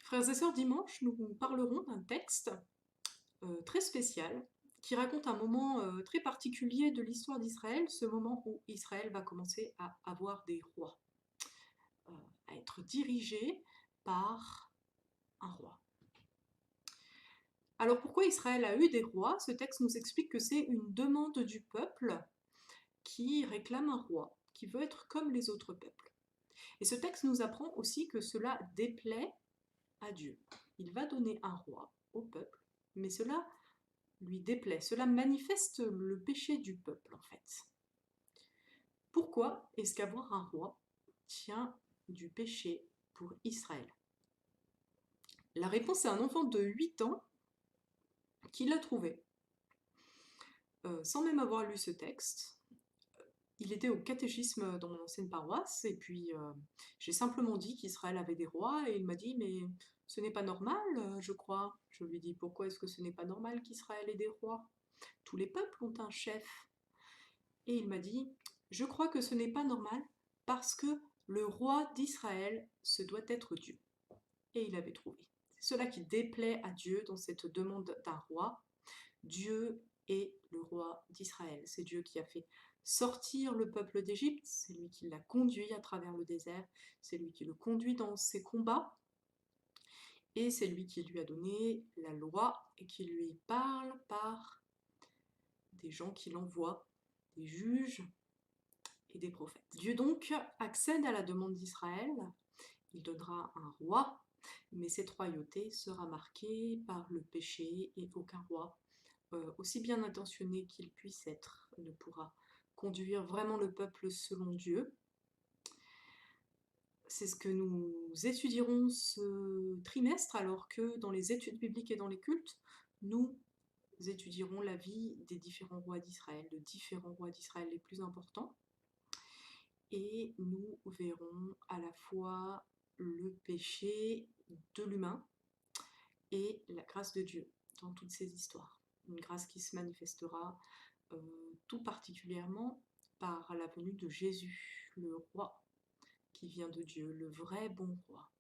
Frères et sœurs, dimanche, nous parlerons d'un texte très spécial qui raconte un moment très particulier de l'histoire d'Israël, ce moment où Israël va commencer à avoir des rois, à être dirigé par un roi. Alors pourquoi Israël a eu des rois? Ce texte nous explique que c'est une demande du peuple qui réclame un roi, qui veut être comme les autres peuples. Et ce texte nous apprend aussi que cela déplaît à Dieu. Il va donner un roi au peuple, mais cela lui déplaît. Cela manifeste le péché du peuple, en fait. Pourquoi est-ce qu'avoir un roi tient du péché pour Israël? La réponse est un enfant de 8 ans qui l'a trouvé, sans même avoir lu ce texte. Il était au catéchisme dans mon ancienne paroisse, et puis j'ai simplement dit qu'Israël avait des rois, et il m'a dit « mais ce n'est pas normal, je crois ». Je lui dis « pourquoi est-ce que ce n'est pas normal qu'Israël ait des rois? Tous les peuples ont un chef ». Et il m'a dit « je crois que ce n'est pas normal, parce que le roi d'Israël, ce doit être Dieu ». Et il avait trouvé. C'est cela qui déplaît à Dieu dans cette demande d'un roi. Dieu est le roi d'Israël. C'est Dieu qui a fait sortir le peuple d'Égypte, c'est lui qui l'a conduit à travers le désert, c'est lui qui le conduit dans ses combats, et c'est lui qui lui a donné la loi et qui lui parle par des gens qui l'envoient, des juges et des prophètes. Dieu donc accède à la demande d'Israël, il donnera un roi, mais cette royauté sera marquée par le péché et aucun roi, aussi bien intentionné qu'il puisse être, ne pourra conduire vraiment le peuple selon Dieu. C'est ce que nous étudierons ce trimestre, alors que dans les études bibliques et dans les cultes, nous étudierons la vie des différents rois d'Israël, de différents rois d'Israël les plus importants, et nous verrons à la fois le péché de l'humain et la grâce de Dieu dans toutes ces histoires. Une grâce qui se manifestera tout particulièrement par la venue de Jésus, le roi qui vient de Dieu, le vrai bon roi,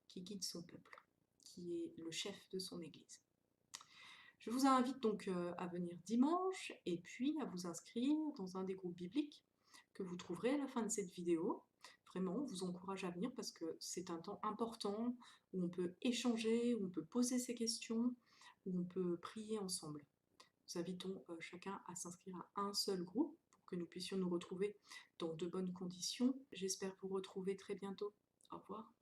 qui guide son peuple, qui est le chef de son Église. Je vous invite donc à venir dimanche et puis à vous inscrire dans un des groupes bibliques que vous trouverez à la fin de cette vidéo. Vraiment, on vous encourage à venir parce que c'est un temps important où on peut échanger, où on peut poser ses questions, où on peut prier ensemble. Nous invitons chacun à s'inscrire à un seul groupe pour que nous puissions nous retrouver dans de bonnes conditions. J'espère vous retrouver très bientôt. Au revoir.